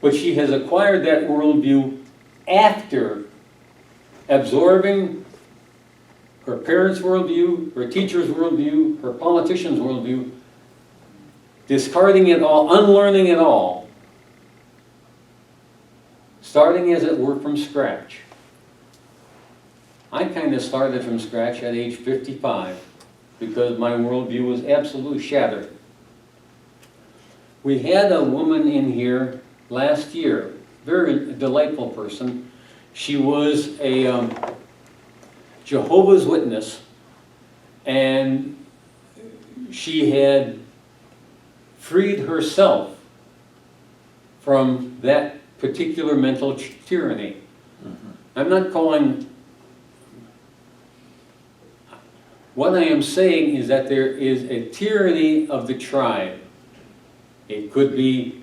Speaker 1: But she has acquired that worldview after absorbing her parents' worldview, her teacher's worldview, her politician's worldview, discarding it all, unlearning it all, starting as it were from scratch. I kind of started from scratch at age 55 because my worldview was absolutely shattered. We had a woman in here last year, very delightful person. She was a Jehovah's Witness, and she had freed herself from that particular mental tyranny. I'm not calling... What I am saying is that there is a tyranny of the tribe. It could be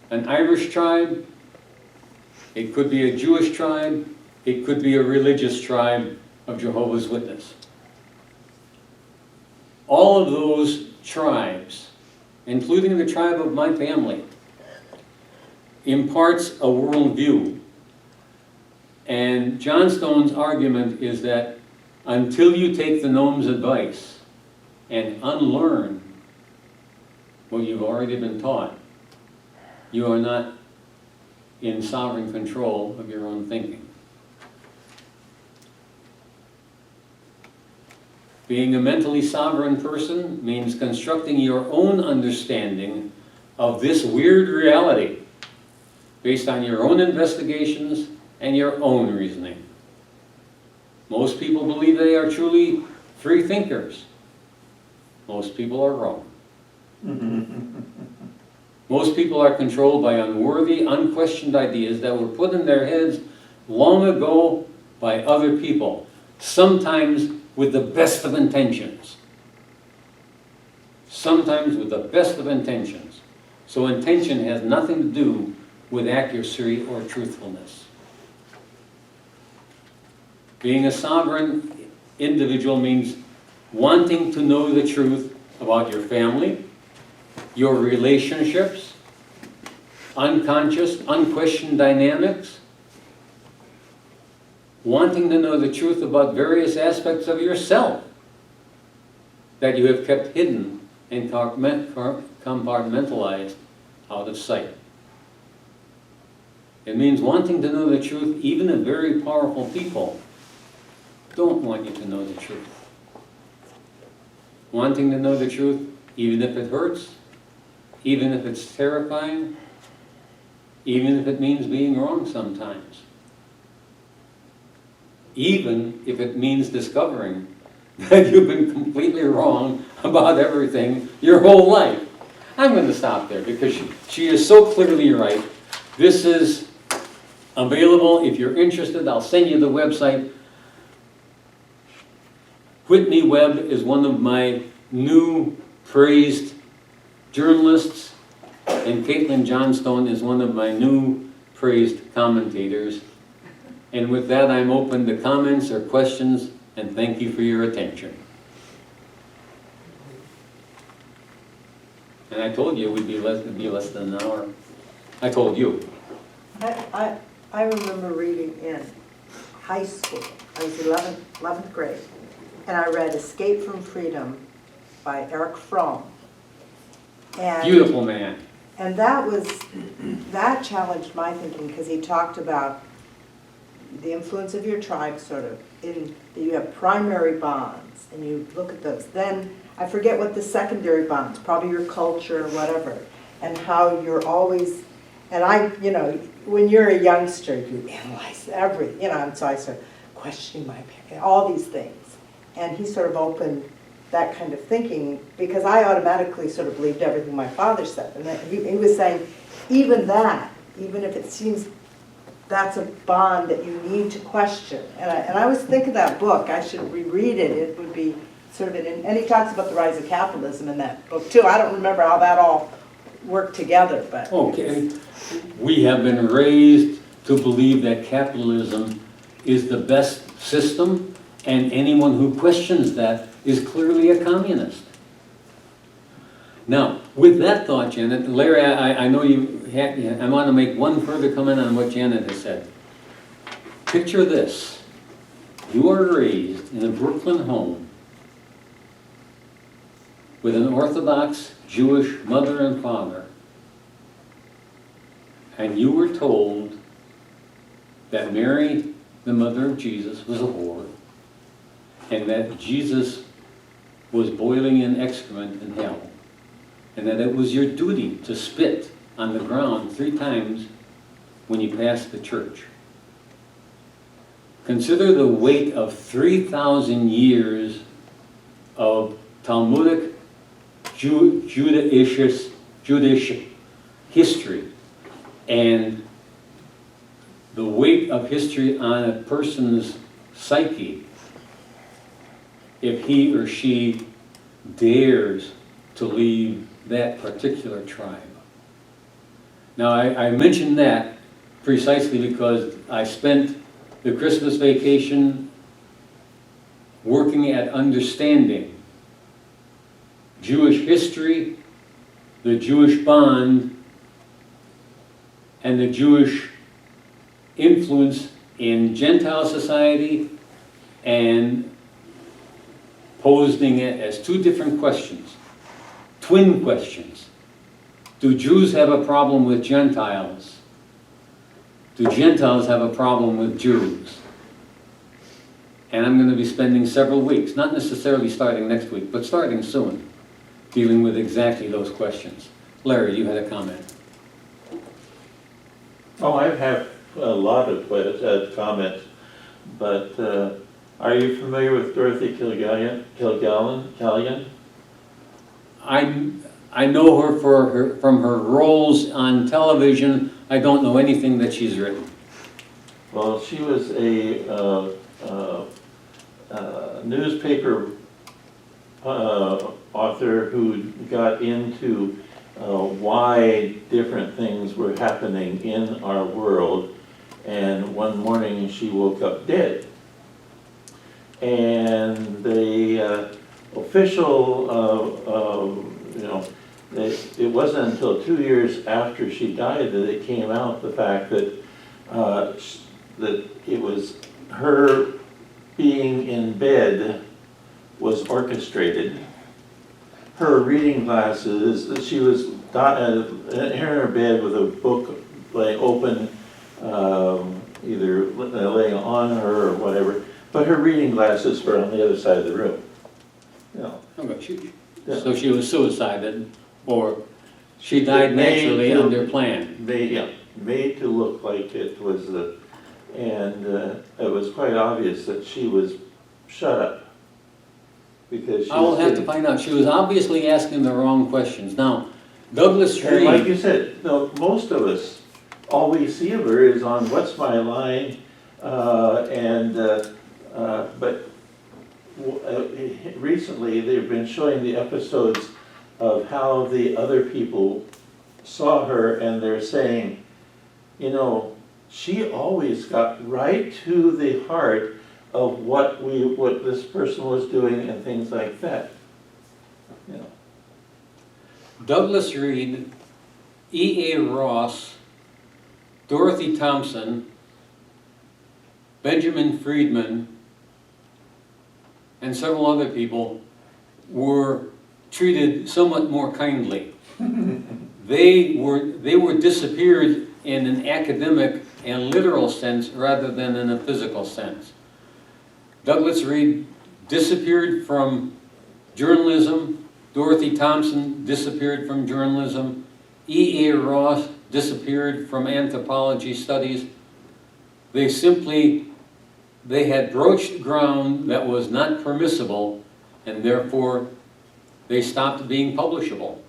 Speaker 1: an Irish tribe, it could be a Jewish tribe, it could be a religious tribe of Jehovah's Witness. All of those tribes, including the tribe of my family, imparts a worldview. And Johnstone's argument is that until you take the gnome's advice and unlearn what you've already been taught, you are not in sovereign control of your own thinking. Being a mentally sovereign person means constructing your own understanding of this weird reality based on your own investigations and your own reasoning. Most people believe they are truly free thinkers. Most people are wrong. Most people are controlled by unworthy, unquestioned ideas that were put in their heads long ago by other people, sometimes with the best of intentions. Sometimes with the best of intentions. So intention has nothing to do with accuracy or truthfulness. Being a sovereign individual means wanting to know the truth about your family, your relationships, unconscious, unquestioned dynamics, wanting to know the truth about various aspects of yourself that you have kept hidden and compartmentalized out of sight. It means wanting to know the truth even of very powerful people don't want you to know the truth. Wanting to know the truth, even if it hurts, even if it's terrifying, even if it means being wrong sometimes. Even if it means discovering that you've been completely wrong about everything your whole life. I'm going to stop there because she is so clearly right. This is available. If you're interested, I'll send you the website. Whitney Webb is one of my new praised journalists, and Caitlin Johnstone is one of my new praised commentators. And with that, I'm open to comments or questions, and thank you for your attention. And I told you it would be less than an hour. I told you.
Speaker 4: I remember reading in high school, I was 11th grade, and I read Escape from Freedom by Eric Fromm. And
Speaker 1: Beautiful man.
Speaker 4: And that challenged my thinking because he talked about the influence of your tribe sort of, in that you have primary bonds and you look at those. Then I forget what the secondary bonds, probably your culture or whatever, and how you're always, and when you're a youngster, you analyze and so I started questioning my parents, all these things. And he sort of opened that kind of thinking because I automatically sort of believed everything my father said. And that he was saying, even if it seems that's a bond that you need to question. And I always think of that book. I should reread it. It would be sort of and he talks about the rise of capitalism in that book too. I don't remember how that all worked together, but.
Speaker 1: Okay. We have been raised to believe that capitalism is the best system, and anyone who questions that is clearly a communist. Now, with that thought, Janet, Larry, I know I want to make one further comment on what Janet has said. Picture this. You are raised in a Brooklyn home with an Orthodox Jewish mother and father, and you were told that Mary, the mother of Jesus, was a whore, and that Jesus was boiling in excrement in hell, and that it was your duty to spit on the ground 3 times when you passed the church. Consider the weight of 3,000 years of Talmudic Jewish history and the weight of history on a person's psyche if he or she dares to leave that particular tribe. Now, I mentioned that precisely because I spent the Christmas vacation working at understanding Jewish history, the Jewish bond, and the Jewish influence in Gentile society, and posing it as 2 different questions, twin questions. Do Jews have a problem with Gentiles? Do Gentiles have a problem with Jews? And I'm going to be spending several weeks, not necessarily starting next week, but starting soon, dealing with exactly those questions. Larry, you had a comment.
Speaker 2: Oh, I have a lot of comments, but are you familiar with Dorothy Kilgallen?
Speaker 1: I know her from her roles on television. I don't know anything that she's written.
Speaker 2: Well, she was a newspaper author who got into why different things were happening in our world, and one morning she woke up dead. And the official, it wasn't until 2 years after she died that it came out, the fact that that it was her being in bed was orchestrated. Her reading glasses, that she was in her bed with a book open, either laying on her or whatever. but her reading glasses were on the other side of the room. You know,
Speaker 1: Okay,
Speaker 2: Yeah.
Speaker 1: so she was suicided, or she died naturally under plan.
Speaker 2: made to look like it was, and it was quite obvious that she was shut up. Because she
Speaker 1: I will
Speaker 2: was
Speaker 1: have to
Speaker 2: getting-
Speaker 1: find out. She was obviously asking the wrong questions. Now, Douglas
Speaker 2: And like you
Speaker 1: Reed,
Speaker 2: said, no, most of us, all we see of her is on What's My Line, but recently they've been showing the episodes of how the other people saw her, and they're saying, you know, she always got right to the heart of what this person was doing and things like that. You know.
Speaker 1: Douglas Reed, E.A. Ross, Dorothy Thompson, Benjamin Friedman, and several other people were treated somewhat more kindly. They were disappeared in an academic and literal sense rather than in a physical sense. Douglas Reed disappeared from journalism. Dorothy Thompson disappeared from journalism. E.A. Ross disappeared from anthropology studies. They had broached ground that was not permissible, and therefore they stopped being publishable.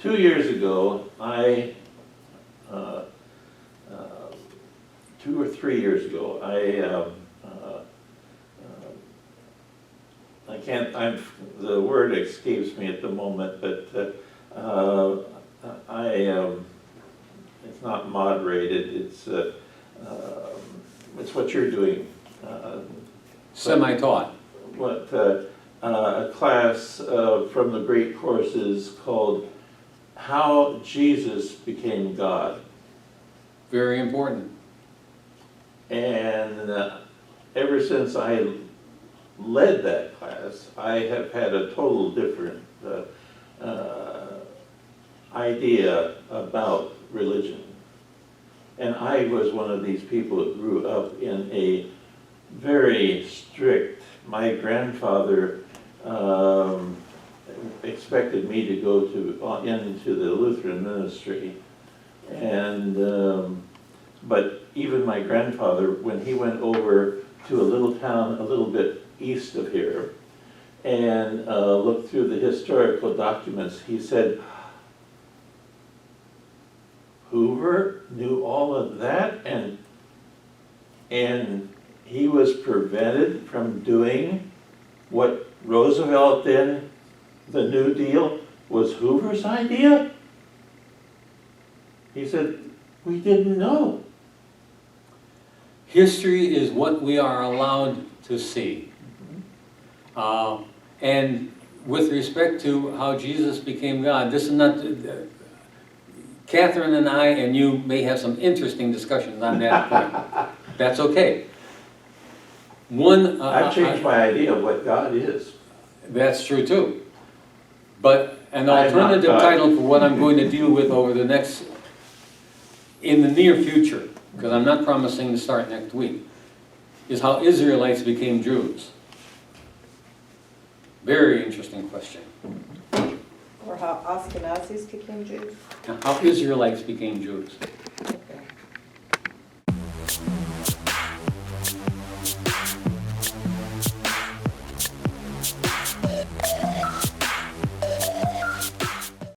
Speaker 2: 2 years ago, 2 or 3 years ago, the word escapes me at the moment, but it's not moderated, it's what you're doing.
Speaker 1: Semi-taught.
Speaker 2: A class from the great courses called How Jesus Became God.
Speaker 1: Very important.
Speaker 2: And ever since I led that class, I have had a total different idea about religion. And I was one of these people that grew up in a very strict, my grandfather expected me to go into the Lutheran ministry. And but even my grandfather, when he went over to a little town a little bit east of here and looked through the historical documents, he said, Hoover knew all of that, and he was prevented from doing what Roosevelt did, the New Deal, was Hoover's idea? He said, we didn't know.
Speaker 1: History is what we are allowed to see. And with respect to how Jesus became God, this is not, Catherine and I and you may have some interesting discussions on that point. That's okay.
Speaker 2: I've changed my idea of what God is.
Speaker 1: That's true too. But an
Speaker 2: I'm not
Speaker 1: alternative
Speaker 2: God.
Speaker 1: title for what I'm going to deal with in the near future, because I'm not promising to start next week, is how Israelites became Jews. Very interesting question.
Speaker 4: Or how Ashkenazis became Jews.
Speaker 1: How Israelites became Jews.